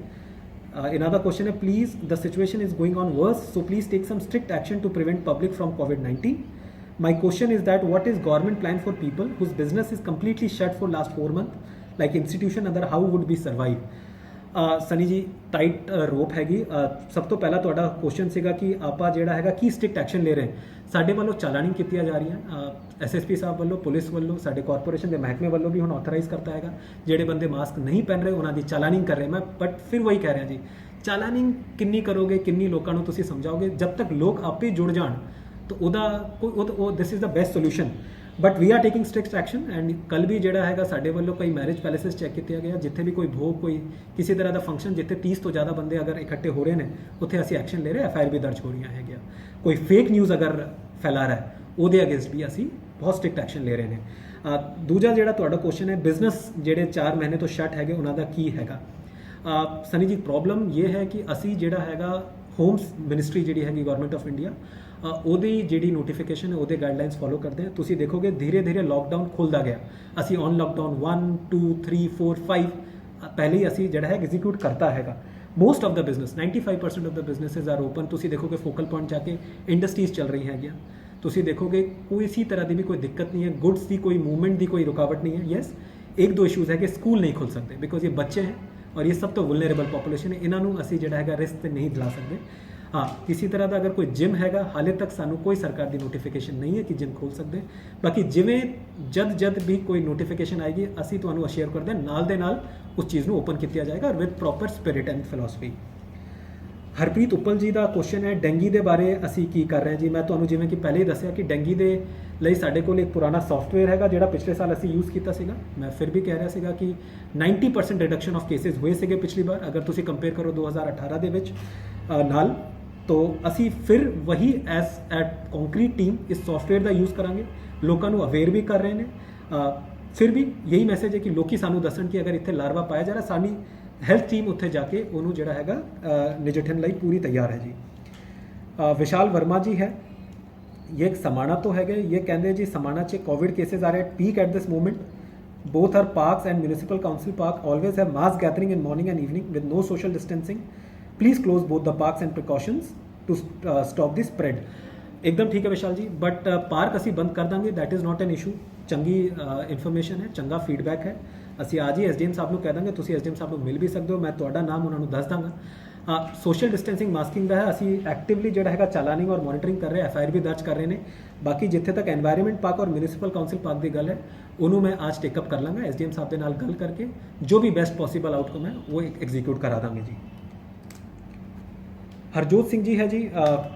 ਇਹਨਾਂ ਦਾ क्वेश्चन है, please the situation is going on worse, so please take some strict action to prevent public from COVID-19। My question is that what is government plan for people whose business is completely shut for last 4 month, like institution other, how would be survive. Sunny ji, tight rope हैगी। सब तो पहला ਤੁਹਾਡਾ क्वेश्चन ਸੀਗਾ ਕਿ ਆਪਾਂ ਜਿਹੜਾ ਹੈਗਾ ਕੀ ਸਟ੍ਰਿਕਟ ਐਕਸ਼ਨ ਲੈ ਰਹੇ। ਸਾਡੇ ਵੱਲੋਂ ਚਾਲਾਨਿੰਗ ਕੀਤੀਆਂ ਜਾ ਰਹੀਆਂ। ਐਸਐਸਪੀ ਸਾਹਿਬ ਵੱਲੋਂ, ਪੁਲਿਸ ਵੱਲੋਂ, ਸਾਡੇ ਕਾਰਪੋਰੇਸ਼ਨ ਦੇ ਮਹਿਕਮੇ ਵੱਲੋਂ ਵੀ ਹੁਣ ਆਥੋਰਾਈਜ਼ ਕਰਤਾ ਹੈਗਾ। ਜਿਹੜੇ ਬੰਦੇ ਮਾਸਕ ਨਹੀਂ ਪਹਿਨ ਰਹੇ ਉਹਨਾਂ ਦੀ ਚਾਲਾਨਿੰਗ ਕਰ ਰਹੇ ਮੈਂ। ਬਟ ਫਿਰ ਵਹੀ ਕਹਿ ਰਿਹਾ ਜੀ, ਚਾਲਾਨਿੰਗ ਕਿੰਨੀ ਕਰੋਗੇ, ਕਿੰਨੀ ਲੋਕਾਂ ਨੂੰ ਤੁਸੀਂ ਸਮਝਾਓਗੇ। ਜਦ ਤੱਕ ਲੋਕ ਆਪੇ ਜੁੜ ਜਾਣ ਤਾਂ ਉਹਦਾ ਕੋਈ this is the best solution. But we are taking strict action and कल भी जोड़ा है साढ़े वालों कई मैरिज पैलेसिस चैक किया गया, जिथे भी कोई भोग, कोई किसी तरह का फंक्शन जिथे 30 तो ज़्यादा बंदे अगर इकट्ठे हो रहे हैं उत्थे असी एक्शन ले रहे, एफआईआर भी दर्ज हो रही है। कोई फेक न्यूज़ अगर फैला रहा है वो अगेंस्ट भी असी बहुत स्ट्रिक्ट एक्शन ले रहे हैं। दूजा जोड़ा तुहाडा क्वेश्चन है बिजनेस जोड़े 4 महीने तो शट है उन्होंने की हैगा। सनी जी, प्रॉब्लम ये है कि असी जोड़ा हैगा होम्स मिनिस्ट्री जी हैगी गवर्नमेंट ऑफ इंडिया, ਉਹਦੀ ਜਿਹੜੀ ਨੋਟੀਫਿਕੇਸ਼ਨ ਹੈ ਉਹਦੇ ਗਾਈਡਲਾਈਨਸ ਫੋਲੋ ਕਰਦੇ ਹਾਂ। ਤੁਸੀਂ ਦੇਖੋਗੇ ਧੀਰੇ ਧੀਰੇ ਲੋਕਡਾਊਨ ਖੁੱਲਦਾ ਗਿਆ। ਅਸੀਂ ਔਨ ਲੋਕਡਾਊਨ 1 2 3 4 5 ਪਹਿਲੇ ਹੀ ਅਸੀਂ ਜਿਹੜਾ ਹੈ ਐਗਜ਼ੀਕਿਊਟ ਕਰਤਾ ਹੈਗਾ। Most of the business 95% of the businesses are open. ਤੁਸੀਂ ਦੇਖੋਗੇ ਫੋਕਲ ਪੁਆਇੰਟ ਜਾ ਕੇ ਇੰਡਸਟਰੀਜ਼ ਚੱਲ ਰਹੀਆਂ ਹੈਗੀਆਂ। ਤੁਸੀਂ ਦੇਖੋਗੇ ਕੋਈ ਇसी तरह ਦੀ ਵੀ ਕੋਈ ਦਿੱਕਤ ਨਹੀਂ ਹੈ, ਗੁੱਡਸ ਦੀ ਕੋਈ मूवमेंट ਦੀ ਕੋਈ रुकावट नहीं है। येस, 1-2 इशूज़ है कि स्कूल नहीं खुल सकते बिकॉज ये बच्चे हैं और ये सब तो वुलनरेबल पॉपुलेशन है, इन्हों असी जोड़ा है रिस्क से नहीं दिला सकते। हाँ, किसी तरह का अगर कोई जिम हैगा, हाले तक सानू कोई सरकार की नोटिफिकेशन नहीं है कि जिम खोल सकते। बाकी जिमें जद भी कोई नोटिफिकेशन आएगी असी तुहानू अशेयर कर दें, नाल दे नाल उस चीज़ को ओपन किया जाएगा और with proper spirit and philosophy. Harpreet Uppal ji का क्वेश्चन है डेंगी के बारे असी की कर रहे हैं जी। मैं तुहानू जिवें कि पहले ही दसिया कि डेंगी के लिए साडे कोल एक पुराना सॉफ्टवेयर हैगा जिहड़ा पिछले साल असी यूज़ किया सीगा। मैं फिर भी कह रहा सीगा कि 90% रिडक्शन ऑफ केसेस हुए सीगे पिछली बार अगर तुसी कंपेयर करो 2018 दे विच नाल। तो असी फिर वही एज एट कॉन्क्रीट टीम इस सॉफ्टवेयर का यूज़ करांगे, लोगों को अवेयर भी कर रहे हैं। फिर भी यही मैसेज है कि लोग सानू दसन कि अगर इत्थे लार्वा पाया जा रहा, साडी हैल्थ टीम उत्थे जाके उन्होंने जोड़ा है नजिठन लई पूरी तैयार है जी। विशाल वर्मा जी है, ये समाना तो है, ये कहते जी समाना च covid cases are at peak at this moment. Both are parks and municipal council park always have mass gathering in morning and evening with no social distancing. Please close both the parks and precautions to stop the spread. एकदम ठीक है विशाल जी, बट पार्क ਅਸੀਂ ਬੰਦ ਕਰ ਦਾਂਗੇ, that is not an issue. ਚੰਗੀ ਇਨਫੋਰਮੇਸ਼ਨ ਹੈ, ਚੰਗਾ ਫੀਡਬੈਕ ਹੈ. ਅਸੀਂ ਅੱਜ ਹੀ ਐਸਡੀਐਮ ਸਾਹਿਬ ਨੂੰ ਕਹਿ ਦਾਂਗੇ, ਤੁਸੀਂ ਐਸਡੀਐਮ ਸਾਹਿਬ ਨੂੰ ਮਿਲ ਵੀ ਸਕਦੇ ਹੋ, ਮੈਂ ਤੁਹਾਡਾ ਨਾਮ ਉਹਨਾਂ ਨੂੰ ਦੱਸ ਦਾਂਗਾ. ਸੋਸ਼ਲ ਡਿਸਟੈਂਸਿੰਗ ਮਾਸਕਿੰਗ ਦਾ ਹੈ, ਅਸੀਂ ਐਕਟਿਵਲੀ ਜਿਹੜਾ ਹੈਗਾ ਚੈਲਾਨਿੰਗ ਔਰ ਮੋਨੀਟਰਿੰਗ ਕਰ ਰਹੇ, ਐਫਆਈਆਰ ਵੀ ਦਰਜ ਕਰ ਰਹੇ ਨੇ. ਬਾਕੀ ਜਿੱਥੇ ਤੱਕ ਐਨਵਾਇਰਨਮੈਂਟ ਪਾਰਕ ਔਰ ਮਿਊਨਿਸਪਲ ਕਾਉਂਸਿਲ ਪਾਰਕ ਦੀ ਗੱਲ ਹੈ, ਉਹਨੂੰ ਮੈਂ ਅੱਜ ਟੇਕਅਪ ਕਰ ਲਾਂਗਾ ਐਸਡੀਐਮ ਸਾਹਿਬ ਦੇ ਨਾਲ ਗੱਲ ਕਰਕੇ, ਜੋ ਵੀ ਬੈਸਟ ਪੋਸੀਬਲ ਆਊਟਕਮ ਹੈ ਉਹ ਐਗਜ਼ੀਕਿਊਟ ਕਰਾ ਦਾਂਗੇ ਜੀ. हरजोत सिंह जी है जी,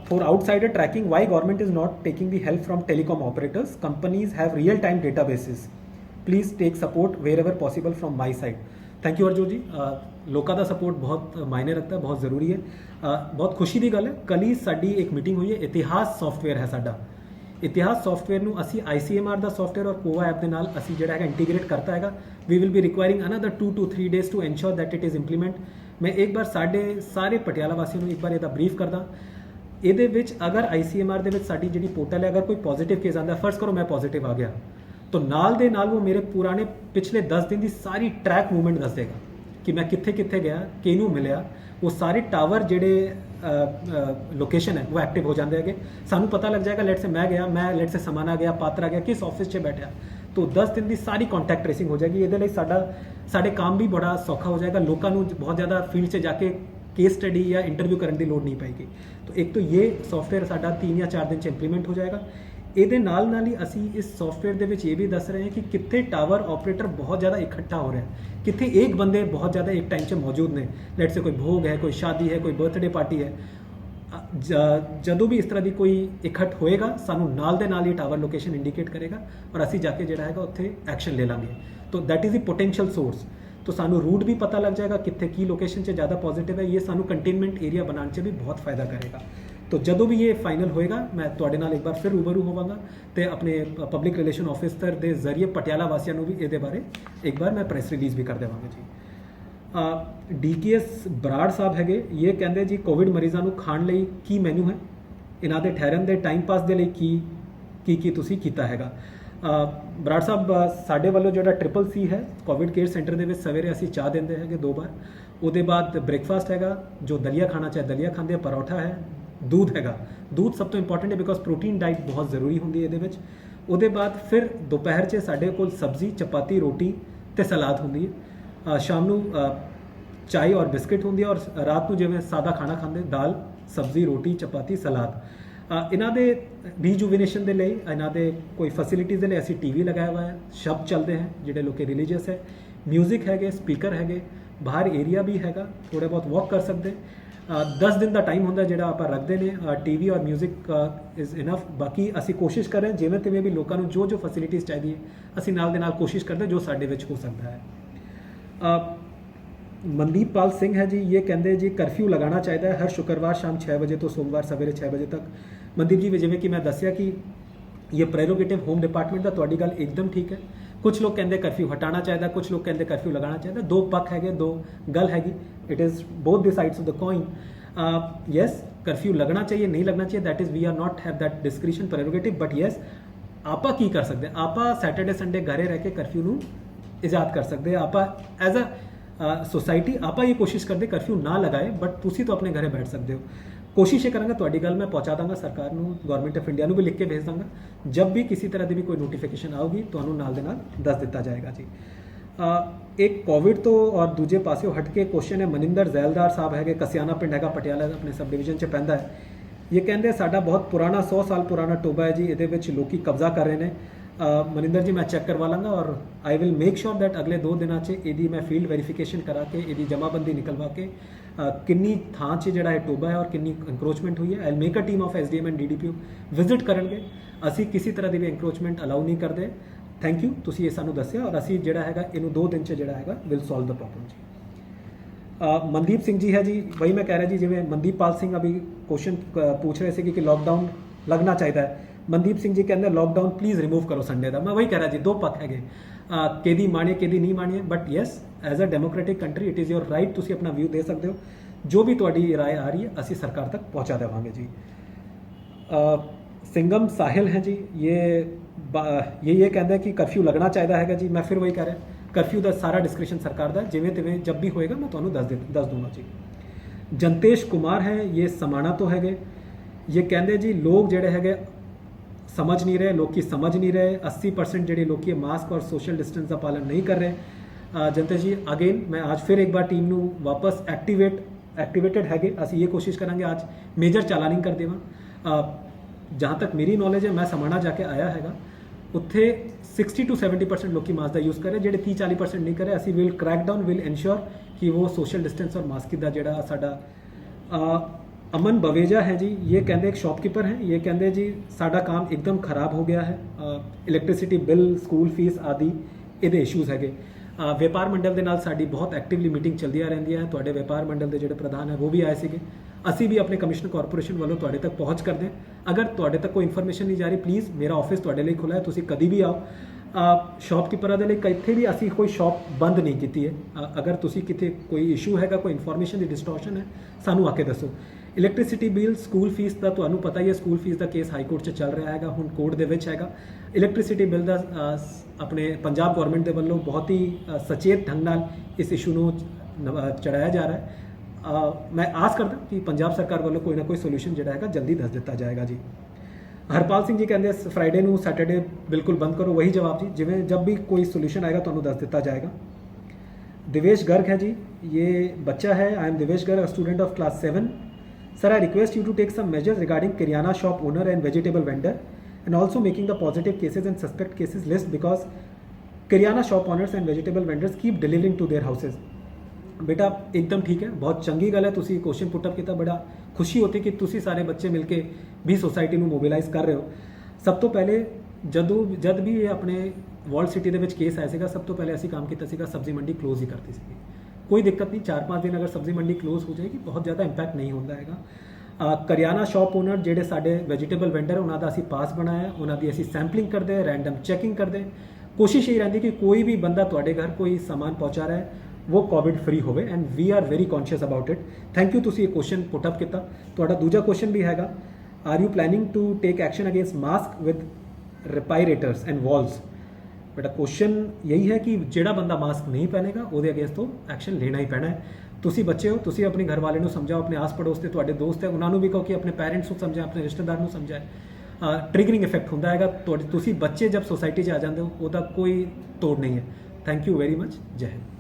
for outsider tracking why government is not taking the help from telecom operators, companies have real time databases, please take support wherever possible from my side. Thank you Harjot ji. लोगों का सपोर्ट बहुत मायने रखता है, बहुत ज़रूरी है. बहुत खुशी की गल है, कल ही साडी एक मीटिंग हुई है, इतिहास सॉफ्टवेयर है साडा. इतिहास सॉफ्टवेयर ਨੂੰ ਅਸੀਂ ICMR ਦਾ ਸੌਫਟਵੇਅਰ ਔਰ ਕੋਵਾ ਐਪ ਦੇ ਨਾਲ ਅਸੀਂ ਜਿਹੜਾ ਹੈਗਾ ਇੰਟੀਗ੍ਰੇਟ ਕਰਤਾ ਹੈਗਾ. We will be requiring another 2 to 3 days to ensure that it is implement. मैं एक बार साढ़े सारे पटियाला वासियों ਨੂੰ ਇੱਕ ਵਾਰ ਇਹਦਾ ਬਰੀਫ ਕਰਦਾ. ਇਹਦੇ ਵਿੱਚ ਅਗਰ ICMR ਦੇ ਵਿੱਚ ਸਾਡੀ ਜਿਹੜੀ ਪੋਰਟਲ ਹੈ, ਅਗਰ ਕੋਈ ਪੋਜ਼ਿਟਿਵ ਕੇਸ ਆਉਂਦਾ, ਫਰਜ਼ ਕਰੋ ਮੈਂ ਪੋਜ਼ਿਟਿਵ ਆ ਗਿਆ, तो नाल दे नाल वो मेरे पुराने पिछले 10 दिन की सारी ट्रैक मूवमेंट दस देगा कि मैं कित्थे कित्थे गया, किनू मिलिया. वो सारे टावर जेडे लोकेशन है वो एक्टिव हो जाते हैं. सानू पता लग जाएगा, लेट से मैं गया, मैं लेट से समाना गया, पात्रा गया, किस ऑफिस से बैठा, तो 10 दिन की सारी कॉन्टैक्ट ट्रेसिंग हो जाएगी. ये साडे काम भी बड़ा सौखा हो जाएगा. लोगों को बहुत ज़्यादा फील्ड से जाके केस स्टडी या इंटरव्यू करने की लोड़ नहीं पाएगी. तो एक तो ये सॉफ्टवेयर साडा 3 या 4 दिन से इंप्लीमेंट हो जाएगा. ਇਹਦੇ ਨਾਲ ਨਾਲ ਹੀ ਅਸੀਂ ਇਸ ਸੌਫਟਵੇਅਰ ਦੇ ਵਿੱਚ ਇਹ ਵੀ ਦੱਸ ਰਹੇ ਹਾਂ ਕਿ ਕਿੱਥੇ ਟਾਵਰ ਆਪਰੇਟਰ ਬਹੁਤ ਜ਼ਿਆਦਾ ਇਕੱਠਾ ਹੋ ਰਿਹਾ ਹੈ, ਕਿੱਥੇ ਇੱਕ ਬੰਦੇ ਬਹੁਤ ਜ਼ਿਆਦਾ ਇੱਕ ਟਾਈਮ 'ਚ ਮੌਜੂਦ ਨੇ. ਲੈਟ ਸੇ ਕੋਈ ਭੋਗ ਹੈ, ਕੋਈ ਸ਼ਾਦੀ ਹੈ, ਕੋਈ ਬਰਥਡੇ ਪਾਰਟੀ ਹੈ, ਜਦੋਂ ਵੀ ਇਸ ਤਰ੍ਹਾਂ ਦੀ ਕੋਈ ਇਕੱਠ ਹੋਏਗਾ, ਸਾਨੂੰ ਨਾਲ ਦੇ ਨਾਲ ਹੀ ਟਾਵਰ ਲੋਕੇਸ਼ਨ ਇੰਡੀਕੇਟ ਕਰੇਗਾ ਔਰ ਅਸੀਂ ਜਾ ਕੇ ਜਿਹੜਾ ਹੈਗਾ ਉੱਥੇ ਐਕਸ਼ਨ ਲੈ ਲਾਂਗੇ. तो that is the potential source. तो सानू रूट भी पता लग जाएगा कितने की लोकेशन से ज़्यादा पॉजिटिव है. ये सानू कंटेनमेंट एरिया बनाने से भी बहुत फ़ायदा करेगा. तो जदों भी ये फाइनल होएगा मैं तुहाडे नाल एक बार फिर रूबरू होवांगा तो अपने पब्लिक रिलेशन ऑफिसर के जरिए पटियाला वासियों भी ये बारे एक बार मैं प्रेस रिलीज़ भी कर देवांगा जी. DKS बराड़ साहब हैगे, ये कहते जी कोविड मरीज़ों को खाण लई की मैन्यू है, इन्हां दे ठहरन दे टाइम पास दे लई की तुसीं कीता हैगा. बराड़ साहब साडे वालों जो CCC है कोविड केयर सेंटर के सवेरे असी चाह देंगे है 2 बार. उसके बाद ब्रेकफास्ट हैगा, जो दलिया खाना चाहे दलिया खाते, परोठा है, दूध हैगा. दूध सब तो इंपॉर्टेंट है बिकॉज प्रोटीन डाइट बहुत ज़रूरी होंगी ये. उसके बाद फिर दोपहर से साढ़े को सब्जी चपाती रोटी तो सलाद होंगी है. शाम को चाय और बिस्किट होंगी और रात को जिवें सादा खाना खाते, दाल सब्जी रोटी चपाती सलाद. इन्हां दे रीजुविनेशन के लिए इन्हां दे कोई फैसिलिटीज़ के लिए असी TV लगाया हुआ है, शब्द चलते हैं जोड़े लोग रिलीजियस है, म्यूजिक है, स्पीकर है, बाहर एरिया भी हैगा, थोड़े बहुत वॉक कर सकते. 10 दिन का टाइम होंगे जो आप रखते हैं. TV और म्यूजिक इज़ इनफ. बाकी असी कोशिश करें जिमें तिवें भी लोगों को जो जो फैसिलिटीज़ चाहिए असी नाल दे नाल कोशिश करते जो साडे विच हो सकता है. मनदीप पाल सिंह है जी, ये कहते जी कर्फ्यू लगाना चाहिए हर शुक्रवार शाम 6 बजे तो सोमवार सवेरे 6 बजे तक. मनदीप जी जिवें कि मैं दसिया कि ये प्रेरोगेटिव होम डिपार्टमेंट का, तुहाडी गल एकदम ठीक है. कुछ लोग कहते कर्फ्यू हटाना चाहिए, कुछ लोग कहते कर्फ्यू लगाना चाहिए. दो पक्ष है, दो गल हैगी. It is both the sides of the coin. Yes curfew लगना चाहिए, नहीं लगना चाहिए, that is we are not have that discretion prerogative. But yes आपा की कर सकते, आपा सैटरडे संडे घरे रह के कर्फ्यू नू इजाद कर सकते. आपा एज अ सोसाइटी आप ये कोशिश करते कर्फ्यू ना लगाए, बट तुसी तो अपने घरे बैठ सकते हो. कोशिश ये करेंगे, तुहाडी गल मैं पहुँचा दांगा सरकार नू, गवर्नमेंट ऑफ इंडिया नू भी लिख के भेज दांगा. जब भी किसी तरह की भी कोई नोटिफिकेशन आऊगी तुहानू नाल दे नाल दस दिता जाएगा जी. एक कोविड तो और दूजे पासे हट के क्वेश्चन है. मनिंदर जैलदार साहब है, कसियाना पिंड है पटियाला अपने सब डिवीजन च पैंदा है. ये कहते साडा बहुत पुराना 100 साल पुराना टोबा है जी, ये लोग कब्जा कर रहे हैं. मनिंदर जी मैं चेक करवा लाँगा और I will make sure that अगले 2 दिनों से यदि मैं फील्ड वेरीफिकेशन करा के यदि जमाबंदी निकलवा के किन्नी थां से जोड़ा है टोबा है और किन्नी इंक्रोचमेंट हुई है. I will make a team of SDM and DDPO visit करेंगे. असी किसी तरह की भी इंक्रोचमेंट अलाउ नहीं करते. थैंक यू तुसी ये सानू दस्सिया और असी जोड़ा है इनू 2 दिन से जोड़ा है विल सॉल्व द प्रॉब्लम जी. मनदीप सिंह जी है जी, वही मैं कह रहा जी जिवें मनदीप पाल सिंह अभी क्वेश्चन पूछ रहे थे कि लॉकडाउन लगना चाहिए. मनदीप सिंह जी कहते लॉकडाउन प्लीज़ रिमूव करो संडे का. मैं वही कह रहा जी, 2 पक्ष है, केदी माने केदी नहीं मानिए. But yes as a democratic country it is your right, तुसी अपना व्यू दे सकते हो. जो भी तुहाडी राय आ रही है असी सरकार तक पहुँचा देवांगे जी. सिंगम साहिल हैं जी, ये कहते हैं कि कर्फ्यू लगना चाहिए हैगा जी। मैं फिर वही कह रहा कर्फ्यू का सारा डिस्क्रिप्शन सरकार का, जिमें तिवें जब भी होएगा मैं ਤੁਹਾਨੂੰ दस दूंगा जी। जंतेश कुमार हैं, ये समाणा तो हैगे। ये कहते जी लोग ਜਿਹੜੇ ਹੈਗੇ समझ नहीं रहे, लोग की समझ नहीं रहे। 80% ਜਿਹੜੇ ਲੋਕੀ मास्क और सोशल डिस्टेंस का पालन नहीं कर रहे। जंतेश जी अगेन मैं आज फिर एक बार टीम ਨੂੰ वापस एक्टिवेटेड हैगे। ਅਸੀਂ ਇਹ कोशिश करांगे आज मेजर चालानिंग कर देवां। जहाँ तक मेरी नॉलेज है, मैं समाणा जाके आया हैगा, उत्थे 60 to 70% लोग मास्क का यूज़ करे, ਜਿਹੜੇ 30-40% नहीं करे। ਅਸੀਂ will crack down, will ensure कि वो सोशल डिस्टेंस और मास्क का ਜਿਹੜਾ ਸਾਡਾ अमन बवेजा है जी, ये कहते एक शॉपकीपर हैं। ये कहते जी साडा काम एकदम खराब हो गया है, इलैक्ट्रिसिटी बिल, स्कूल फीस आदि ਇਹਦੇ ਇਸ਼ੂਜ਼ ਹੈਗੇ। ਵਪਾਰ ਮੰਡਲ ਦੇ ਨਾਲ ਸਾਡੀ ਬਹੁਤ ਐਕਟਿਵਲੀ ਮੀਟਿੰਗ ਚੱਲਦੀਆਂ ਰਹਿੰਦੀਆਂ ਹੈ। ਤੁਹਾਡੇ ਵਪਾਰ ਮੰਡਲ ਦੇ ਜਿਹੜੇ ਪ੍ਰਧਾਨ ਹੈ ਉਹ ਵੀ ਆਏ ਸੀਗੇ। ਅਸੀਂ ਵੀ ਆਪਣੇ ਕਮਿਸ਼ਨਰ ਕਾਰਪੋਰੇਸ਼ਨ ਵੱਲੋਂ ਤੁਹਾਡੇ ਤੱਕ ਪਹੁੰਚ ਕਰਦੇ ਹਾਂ। ਅਗਰ ਤੁਹਾਡੇ ਤੱਕ ਕੋਈ ਇਨਫੋਰਮੇਸ਼ਨ ਨਹੀਂ ਜਾ ਰਹੀ, ਪਲੀਜ਼ ਮੇਰਾ ਆਫਿਸ ਤੁਹਾਡੇ ਲਈ ਖੁੱਲ੍ਹਾ ਹੈ, ਤੁਸੀਂ ਕਦੀ ਵੀ ਆਓ। ਸ਼ਾਪਕੀਪਰਾਂ ਦੇ ਲਈ ਕਿੱਥੇ ਵੀ ਅਸੀਂ ਕੋਈ ਸ਼ਾਪ ਬੰਦ ਨਹੀਂ ਕੀਤੀ ਹੈ। ਅਗਰ ਤੁਸੀਂ ਕਿਤੇ ਕੋਈ ਇਸ਼ੂ ਹੈਗਾ, ਕੋਈ ਇਨਫੋਰਮੇਸ਼ਨ ਦੀ ਡਿਸਟੋਰਸ਼ਨ ਹੈ, ਸਾਨੂੰ ਆ ਕੇ ਦੱਸੋ। ਇਲੈਕਟ੍ਰਿਸਿਟੀ ਬਿੱਲ, ਸਕੂਲ ਫੀਸ ਦਾ ਤੁਹਾਨੂੰ ਪਤਾ ਹੀ ਹੈ, ਸਕੂਲ ਫੀਸ ਦਾ ਕੇਸ ਹਾਈ ਕੋਰਟ 'ਚ ਚੱਲ ਰਿਹਾ ਹੈਗਾ, ਹੁਣ ਕੋਰਟ ਦੇ ਵਿੱਚ ਹੈਗਾ। ਇਲੈਕਟ੍ਰਿਸਿਟੀ ਬਿੱਲ ਦਾ ਆਪਣੇ ਪੰਜਾਬ ਗੌਰਮੈਂਟ ਦੇ ਵੱਲੋਂ ਬਹੁਤ ਹੀ ਸਚੇਤ ਢੰਗ ਨਾਲ ਇਸ ਇਸ਼ੂ ਨੂੰ ਚੜਾਇਆ ਜਾ ਰਿਹਾ ਹੈ। ਮੈਂ ਆਸ ਕਰਦਾ ਕਿ ਪੰਜਾਬ ਸਰਕਾਰ ਵੱਲੋਂ ਕੋਈ ਨਾ ਕੋਈ ਸੋਲੂਸ਼ਨ ਜਿਹੜਾ ਹੈਗਾ ਜਲਦੀ ਦੱਸ ਦਿੱਤਾ ਜਾਏਗਾ ਜੀ। ਹਰਪਾਲ ਸਿੰਘ ਜੀ ਕਹਿੰਦੇ ਫਰਾਈਡੇ ਨੂੰ ਸੈਟਰਡੇ ਬਿਲਕੁਲ ਬੰਦ ਕਰੋ, वही जवाब जी, जिवें जब भी कोई सोल्यूशन आएगा ਤੁਹਾਨੂੰ ਦੱਸ ਦਿੱਤਾ ਜਾਏਗਾ। दिवेश गर्ग है जी, ये बच्चा है। I am Divesh Garg, a student of class 7. Sir, I request you to take some measures regarding Kiryana shop owner and vegetable vendor, and also making the positive cases and suspect cases list, because Kiryana shop owners and vegetable vendors keep delivering to their houses. बेटा एकदम ठीक है, बहुत चंगी गल है, ਤੁਸੀਂ क्वेश्चन पुटअप किया, बड़ा खुशी होती कि ਤੁਸੀਂ ਸਾਰੇ ਬੱਚੇ ਮਿਲ ਕੇ ਵੀ ਸੋਸਾਇਟੀ ਨੂੰ ਮੋਬਿਲਾਈਜ਼ ਕਰ ਰਹੇ ਹੋ। ਸਭ ਤੋਂ ਪਹਿਲੇ ਜਦ ਵੀ ਇਹ ਆਪਣੇ ਵਰਲਡ ਸਿਟੀ ਦੇ ਵਿੱਚ ਕੇਸ ਆਇਆ ਸੀਗਾ, ਸਭ ਤੋਂ ਪਹਿਲੇ ਅਸੀਂ ਕੰਮ ਕੀਤਾ ਸੀਗਾ ਸਬਜ਼ੀ ਮੰਡੀ ਕਲੋਜ਼ ਹੀ ਕਰਤੀ ਸੀਗੀ। ਕੋਈ ਦਿੱਕਤ ਨਹੀਂ, 4-5 ਦਿਨ ਅਗਰ ਸਬਜ਼ੀ ਮੰਡੀ ਕਲੋਜ਼ ਹੋ ਜਾਏਗੀ ਬਹੁਤ ਜ਼ਿਆਦਾ ਇੰਪੈਕਟ ਨਹੀਂ ਹੁੰਦਾ ਹੈਗਾ। ਕਰਿਆਨਾ ਸ਼ਾਪ ਓਨਰ ਜਿਹੜੇ ਸਾਡੇ ਵੈਜੀਟੇਬਲ ਵੈਂਡਰ, ਉਹਨਾਂ ਦਾ ਅਸੀਂ ਪਾਸ ਬਣਾਇਆ, ਉਹਨਾਂ ਦੀ ਅਸੀਂ ਸੈਂਪਲਿੰਗ ਕਰਦੇ, ਰੈਂਡਮ ਚੈਕਿੰਗ ਕਰਦੇ। ਕੋਸ਼ਿਸ਼ ਇਹ ਰਹਿੰਦੀ ਕਿ ਕੋਈ ਵੀ ਬੰਦਾ ਤੁਹਾਡੇ ਘਰ ਕੋਈ ਸਮਾਨ ਪਹੁੰਚਾ ਰਿਹਾ ਹੈ वो कोविड फ्री होवे, and we are very conscious about it. Thank you, तुसी ये क्वेश्चन पुटअप किया। ਤੁਹਾਡਾ ਦੂਜਾ क्वेश्चन भी हैगा, are you planning to take action against mask with respirators and valves. बेटा क्वेश्चन यही है कि ਜਿਹੜਾ ਬੰਦਾ ਮਾਸਕ ਨਹੀਂ ਪਹਿਨੇਗਾ ਉਹਦੇ ਅਗੇਂਸਟ ਤੋਂ ਐਕਸ਼ਨ ਲੈਣਾ ਹੀ ਪੈਣਾ ਹੈ। ਤੁਸੀਂ ਬੱਚੇ ਹੋ, ਤੁਸੀਂ ਆਪਣੇ ਘਰ ਵਾਲੇ ਨੂੰ ਸਮਝਾਓ, ਆਪਣੇ ਆਸ ਪੜੋਸ ਤੇ ਤੁਹਾਡੇ ਦੋਸਤ ਹੈ ਉਹਨਾਂ ਨੂੰ ਵੀ ਕਹੋ ਕਿ ਆਪਣੇ ਪੈਰੈਂਟਸ ਨੂੰ ਸਮਝਾਏ, ਆਪਣੇ ਰਿਸ਼ਤੇਦਾਰ ਨੂੰ ਸਮਝਾਏ। ਟ੍ਰਿਗਰਿੰਗ ਇਫੈਕਟ ਹੁੰਦਾ ਹੈਗਾ। ਤੁਸੀਂ ਬੱਚੇ ਜਦ ਸੋਸਾਇਟੀ 'ਚ ਆ ਜਾਂਦੇ ਹੋ ਉਹਦਾ ਕੋਈ ਤੋੜ ਨਹੀਂ ਹੈ। Thank you very much. ਜੈ ਹਿੰਦ।